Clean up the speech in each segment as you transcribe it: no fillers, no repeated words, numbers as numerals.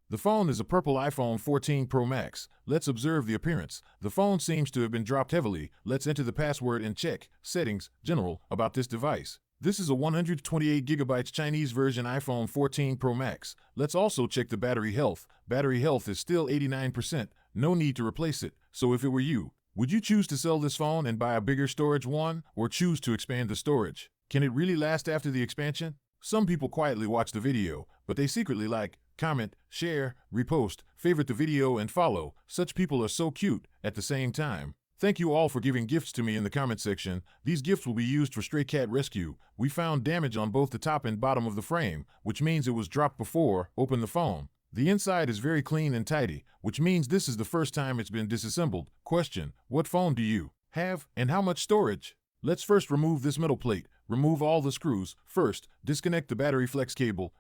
The phone is a purple iPhone 14 Pro Max. Let's observe the appearance. The phone seems to have been dropped heavily. Let's enter the password and check. Settings, General, about this device. This is a 128GB Chinese version iPhone 14 Pro Max. Let's also check the battery health. Battery health is still 89%. No need to replace it. So if it were you, would you choose to sell this phone and buy a bigger storage one, or choose to expand the storage? Can it really last after the expansion? Some people quietly watch the video, but they secretly like, comment, share, repost, favorite the video, and follow. Such people are so cute at the same time. Thank you all for giving gifts to me in the comment section. These gifts will be used for stray cat rescue. We found damage on both the top and bottom of the frame, which means it was dropped before. Open the phone. The inside is very clean and tidy, which means this is the first time it's been disassembled. Question: what phone do you have, and how much storage? Let's first remove this metal plate. Remove all the screws. First, disconnect the battery flex cable.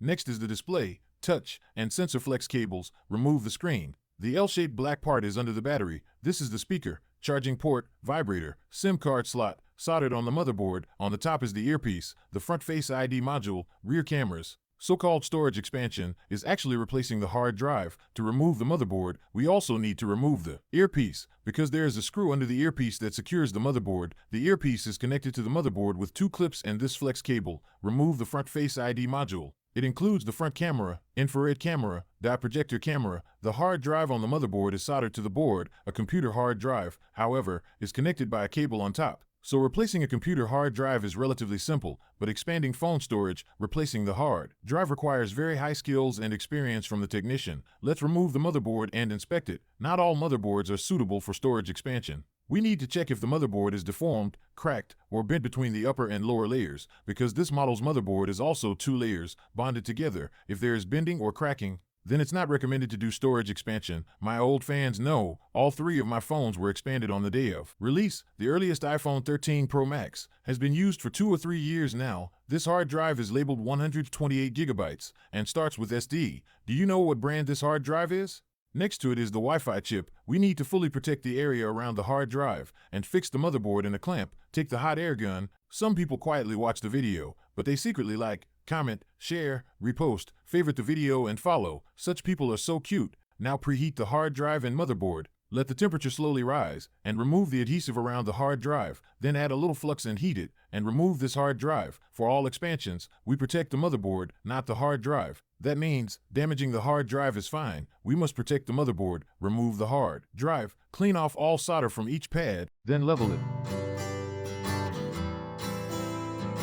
Next is the display, touch, and sensor flex cables. Remove the screen. The L-shaped black part is under the battery. This is the speaker, charging port, vibrator, SIM card slot, soldered on the motherboard. On the top is the earpiece, the front Face ID module, rear cameras. So-called storage expansion is actually replacing the hard drive. To remove the motherboard, we also need to remove the earpiece, because there is a screw under the earpiece that secures the motherboard. The earpiece is connected to the motherboard with two clips and this flex cable. Remove the front Face ID module. It includes the front camera, infrared camera, diprojector camera. The hard drive on the motherboard is soldered to the board. A computer hard drive, however, is connected by a cable on top. So replacing a computer hard drive is relatively simple, but expanding phone storage, replacing the hard drive, requires very high skills and experience from the technician. Let's remove the motherboard and inspect it. Not all motherboards are suitable for storage expansion. We need to check if the motherboard is deformed, cracked, or bent between the upper and lower layers, because this model's motherboard is also two layers, bonded together. If there is bending or cracking, then it's not recommended to do storage expansion. My old fans know, all three of my phones were expanded on the day of release. The earliest iPhone 13 Pro Max has been used for 2 or 3 years now. This hard drive is labeled 128GB and starts with SD. Do you know what brand this hard drive is? Next to it is the Wi-Fi chip. We need to fully protect the area around the hard drive and fix the motherboard in a clamp. Take the hot air gun. Some people quietly watch the video, but they secretly like, comment, share, repost, favorite the video, and follow. Such people are so cute. Now preheat the hard drive and motherboard. Let the temperature slowly rise, and remove the adhesive around the hard drive. Then add a little flux and heat it, and remove this hard drive. For all expansions, we protect the motherboard, not the hard drive. That means, damaging the hard drive is fine. We must protect the motherboard. Remove the hard drive. Clean off all solder from each pad, then level it.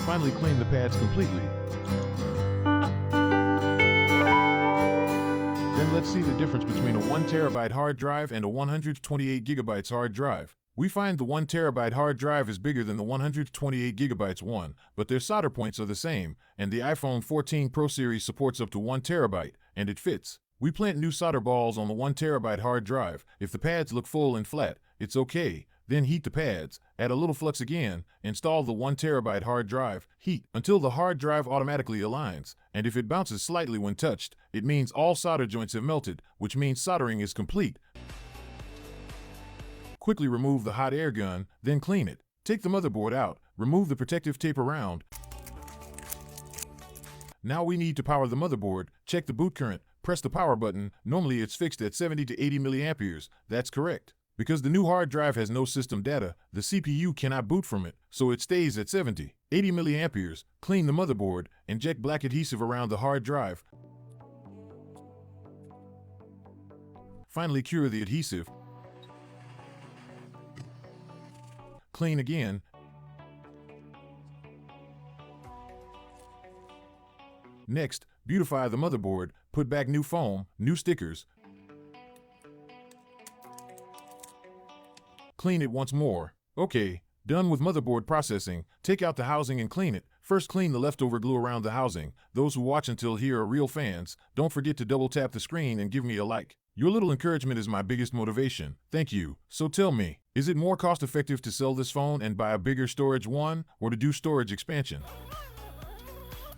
Finally, clean the pads completely. Then let's see the difference between a 1TB hard drive and a 128GB hard drive. We find the 1TB hard drive is bigger than the 128GB one, but their solder points are the same, and the iPhone 14 Pro series supports up to 1TB, and it fits. We plant new solder balls on the 1TB hard drive. If the pads look full and flat, it's okay. Then heat the pads, add a little flux again, install the 1TB hard drive, heat until the hard drive automatically aligns, and if it bounces slightly when touched, it means all solder joints have melted, which means soldering is complete. Quickly remove the hot air gun, then clean it. Take the motherboard out, remove the protective tape around. Now we need to power the motherboard. Check the boot current, press the power button. Normally it's fixed at 70 to 80 milliamperes. That's correct. Because the new hard drive has no system data, the CPU cannot boot from it, so it stays at 70, 80 milliamperes. Clean the motherboard, inject black adhesive around the hard drive. Finally, cure the adhesive. Clean again. Next, beautify the motherboard, put back new foam, new stickers. Clean it once more. Okay, done with motherboard processing. Take out the housing and clean it. First, clean the leftover glue around the housing. Those who watch until here are real fans. Don't forget to double tap the screen and give me a like. Your little encouragement is my biggest motivation. Thank you. So tell me, is it more cost effective to sell this phone and buy a bigger storage one, or to do storage expansion?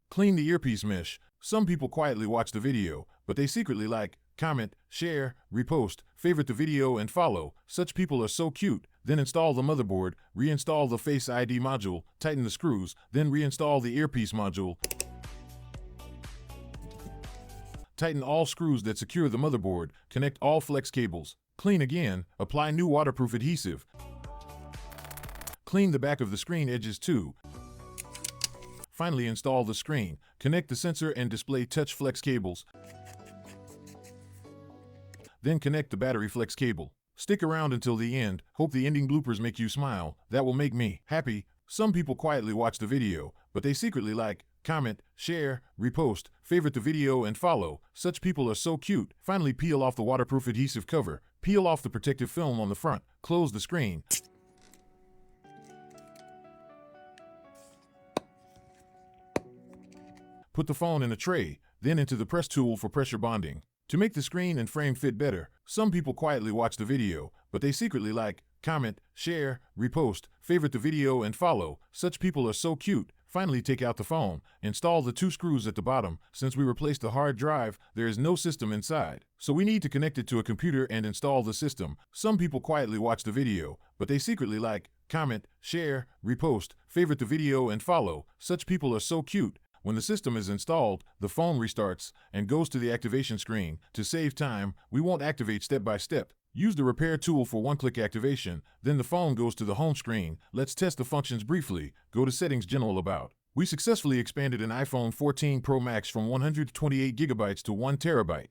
Clean the earpiece mesh. Some people quietly watch the video, but they secretly like, comment, share, repost, favorite the video, and follow. Such people are so cute. Then install the motherboard, reinstall the Face ID module, tighten the screws, then reinstall the earpiece module. Tighten all screws that secure the motherboard, connect all flex cables. Clean again, apply new waterproof adhesive. Clean the back of the screen edges too. Finally install the screen. Connect the sensor and display touch flex cables. Then connect the battery flex cable. Stick around until the end. Hope the ending bloopers make you smile. That will make me happy. Some people quietly watch the video, but they secretly like, comment, share, repost, favorite the video, and follow. Such people are so cute. Finally peel off the waterproof adhesive cover. Peel off the protective film on the front. Close the screen. Put the phone in a tray, then into the press tool for pressure bonding. To make the screen and frame fit better, some people quietly watch the video, but they secretly like, comment, share, repost, favorite the video, and follow. Such people are so cute. Finally take out the phone. Install the 2 screws at the bottom. Since we replaced the hard drive, there is no system inside. So we need to connect it to a computer and install the system. Some people quietly watch the video, but they secretly like, comment, share, repost, favorite the video, and follow. Such people are so cute. When the system is installed, the phone restarts and goes to the activation screen. To save time, we won't activate step by step. Use the repair tool for one-click activation, then the phone goes to the home screen. Let's test the functions briefly. Go to Settings, General, About. We successfully expanded an iPhone 14 Pro Max from 128 GB to 1 TB.